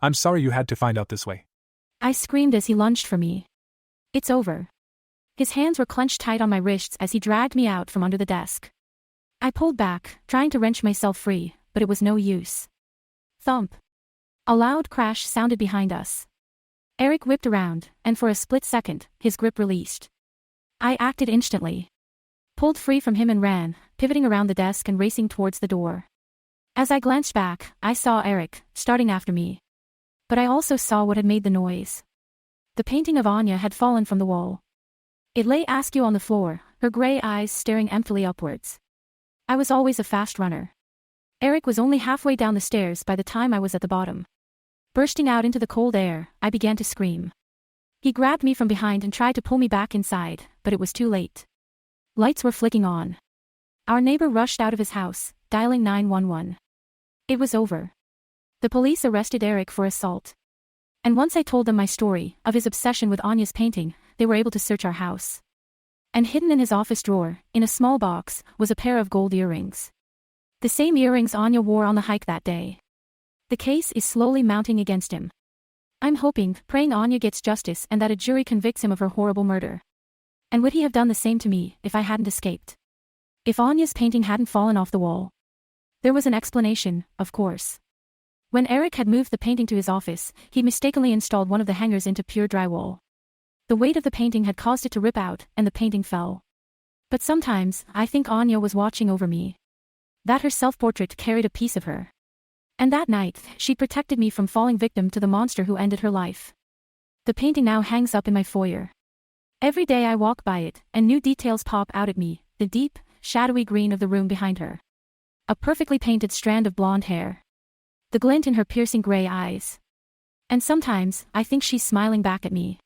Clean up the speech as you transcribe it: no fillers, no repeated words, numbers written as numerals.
I'm sorry you had to find out this way. I screamed as he lunged for me. It's over. His hands were clenched tight on my wrists as he dragged me out from under the desk. I pulled back, trying to wrench myself free, but it was no use. Thump. A loud crash sounded behind us. Eric whipped around, and for a split second, his grip released. I acted instantly. Pulled free from him and ran, pivoting around the desk and racing towards the door. As I glanced back, I saw Eric, starting after me. But I also saw what had made the noise. The painting of Anya had fallen from the wall. It lay askew on the floor, her gray eyes staring emptily upwards. I was always a fast runner. Eric was only halfway down the stairs by the time I was at the bottom. Bursting out into the cold air, I began to scream. He grabbed me from behind and tried to pull me back inside, but it was too late. Lights were flicking on. Our neighbor rushed out of his house, dialing 911. It was over. The police arrested Eric for assault. And once I told them my story, of his obsession with Anya's painting, they were able to search our house. And hidden in his office drawer, in a small box, was a pair of gold earrings. The same earrings Anya wore on the hike that day. The case is slowly mounting against him. I'm hoping, praying Anya gets justice and that a jury convicts him of her horrible murder. And would he have done the same to me if I hadn't escaped? If Anya's painting hadn't fallen off the wall? There was an explanation, of course. When Eric had moved the painting to his office, he mistakenly installed one of the hangers into pure drywall. The weight of the painting had caused it to rip out, and the painting fell. But sometimes, I think Anya was watching over me. That her self-portrait carried a piece of her. And that night, she protected me from falling victim to the monster who ended her life. The painting now hangs up in my foyer. Every day I walk by it, and new details pop out at me, the deep, shadowy green of the room behind her. A perfectly painted strand of blonde hair. The glint in her piercing gray eyes. And sometimes, I think she's smiling back at me.